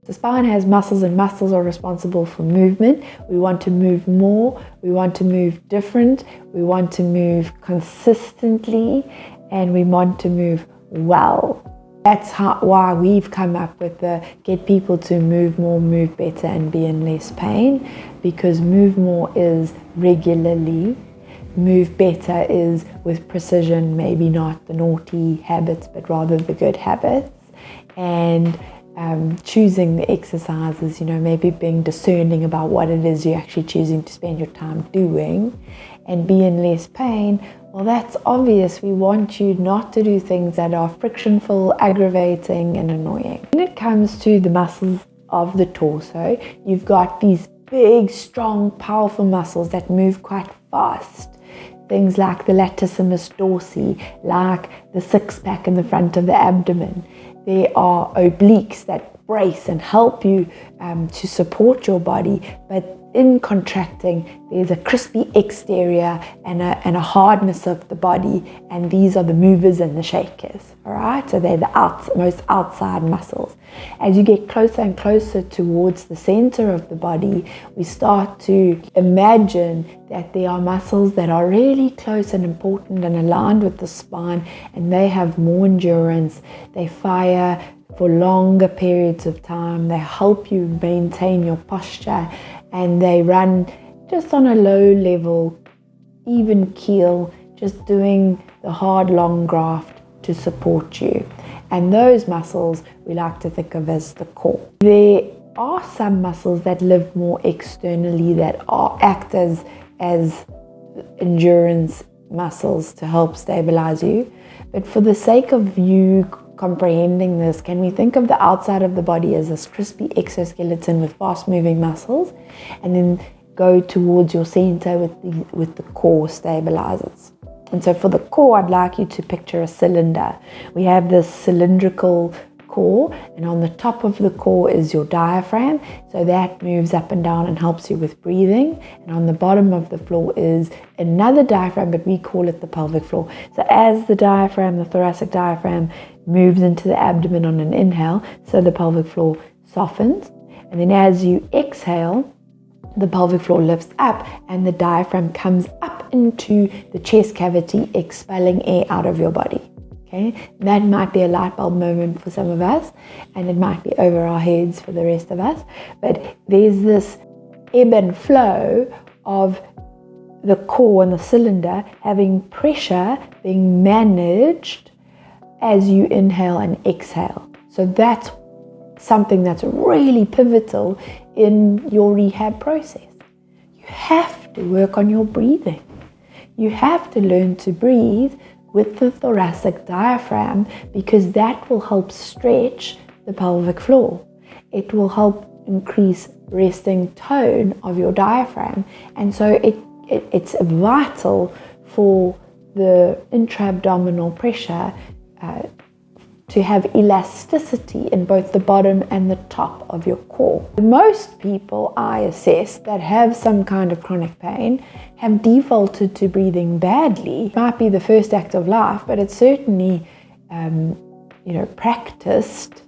The spine has muscles, and muscles are responsible for movement. We want to move more, we want to move different, we want to move consistently, and we want to move well. That's why we've come up with the get people to move more, move better, and be in less pain, because move more is regularly, move better is with precision, maybe not the naughty habits, but rather the good habits. And choosing the exercises, maybe being discerning about what it is you're actually choosing to spend your time doing, and be in less pain. Well, that's obvious. We want you not to do things that are frictionful, aggravating, and annoying. When it comes to the muscles of the torso, you've got these big, strong, powerful muscles that move quite fast. Things like the latissimus dorsi, like the six-pack in the front of the abdomen. There are obliques that brace and help you to support your body, but in contracting, there's a crispy exterior and a hardness of the body, and these are the movers and the shakers, all right? So they're the most outside muscles. As you get closer and closer towards the center of the body, we start to imagine that there are muscles that are really close and important and aligned with the spine, and they have more endurance, they fire for longer periods of time, they help you maintain your posture, and they run just on a low level, even keel, just doing the hard long graft to support you. And those muscles we like to think of as the core. There are some muscles that live more externally that act as endurance muscles to help stabilize you. But for the sake of you comprehending this, can we think of the outside of the body as this crispy exoskeleton with fast moving muscles, and then go towards your center with the core stabilizers. And so for the core, I'd like you to picture a cylinder. We have this cylindrical core, and on the top of the core is your diaphragm, so that moves up and down and helps you with breathing. And on the bottom of the floor is another diaphragm, but we call it the pelvic floor. So as the diaphragm, the thoracic diaphragm, moves into the abdomen on an inhale, so the pelvic floor softens, and then as you exhale, the pelvic floor lifts up and the diaphragm comes up into the chest cavity, expelling air out of your body. Okay, that might be a light bulb moment for some of us, and it might be over our heads for the rest of us, but there's this ebb and flow of the core and the cylinder having pressure being managed as you inhale and exhale. So that's something that's really pivotal in your rehab process. You have to work on your breathing. You have to learn to breathe with the thoracic diaphragm, because that will help stretch the pelvic floor. It will help increase resting tone of your diaphragm, and so it's vital for the intra-abdominal pressure to have elasticity in both the bottom and the top of your core. Most people I assess that have some kind of chronic pain have defaulted to breathing badly. It might be the first act of life, but it's certainly practiced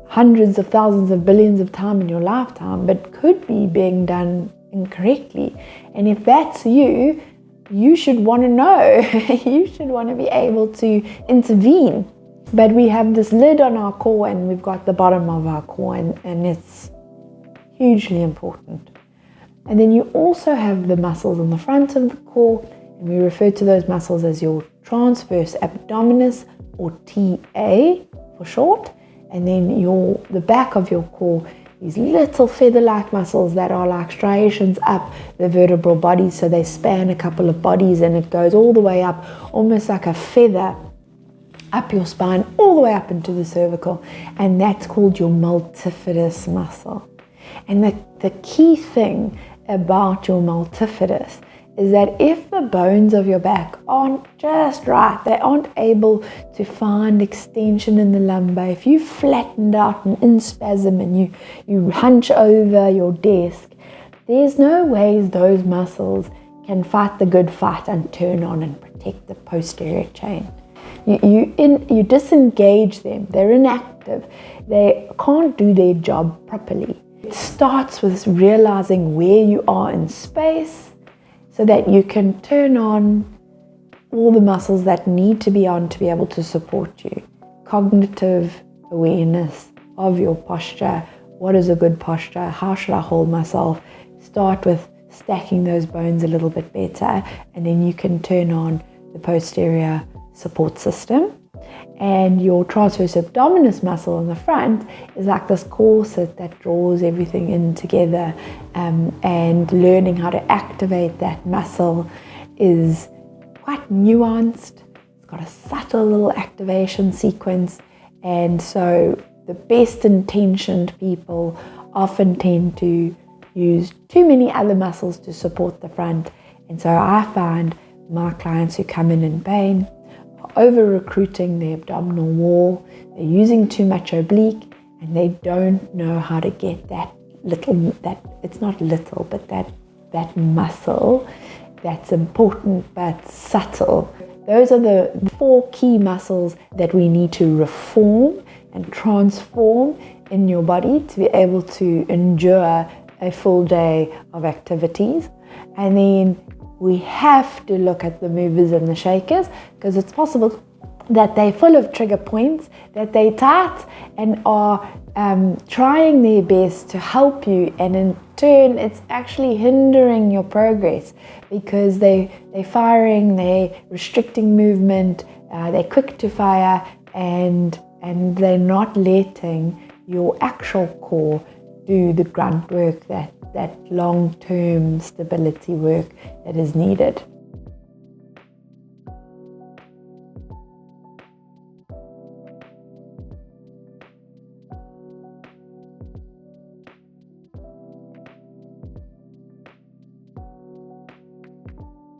hundreds of thousands of billions of times in your lifetime, but could be being done incorrectly. And if that's you, you should want to know. You should want to be able to intervene. But we have this lid on our core, and we've got the bottom of our core, and it's hugely important. And then you also have the muscles on the front of the core, and we refer to those muscles as your transverse abdominis, or TA for short. And then the back of your core, these little feather-like muscles that are like striations up the vertebral body, so they span a couple of bodies, and it goes all the way up, almost like a feather, up your spine, all the way up into the cervical, and that's called your multifidus muscle. And the key thing about your multifidus is that if the bones of your back aren't just right, they aren't able to find extension in the lumbar, if you flattened out and in spasm and you hunch over your desk, there's no ways those muscles can fight the good fight and turn on and protect the posterior chain. You disengage them. They're inactive. They can't do their job properly. It starts with realizing where you are in space so that you can turn on all the muscles that need to be on to be able to support you. Cognitive awareness of your posture. What is a good posture? How should I hold myself? Start with stacking those bones a little bit better, and then you can turn on the posterior support system. And your transverse abdominis muscle on the front is like this corset that draws everything in together, and learning how to activate that muscle is quite nuanced. It's got a subtle little activation sequence, and so the best intentioned people often tend to use too many other muscles to support the front. And so I find my clients who come in pain are over-recruiting the abdominal wall, they're using too much oblique, and they don't know how to get that it's not little, but that muscle that's important but subtle. Those are the 4 key muscles that we need to reform and transform in your body to be able to endure a full day of activities. And then we have to look at the movers and the shakers, because it's possible that they're full of trigger points, that they're tight and are trying their best to help you, and in turn it's actually hindering your progress because they're firing, they're restricting movement, they're quick to fire, and they're not letting your actual core do the grunt work, that long-term stability work that is needed.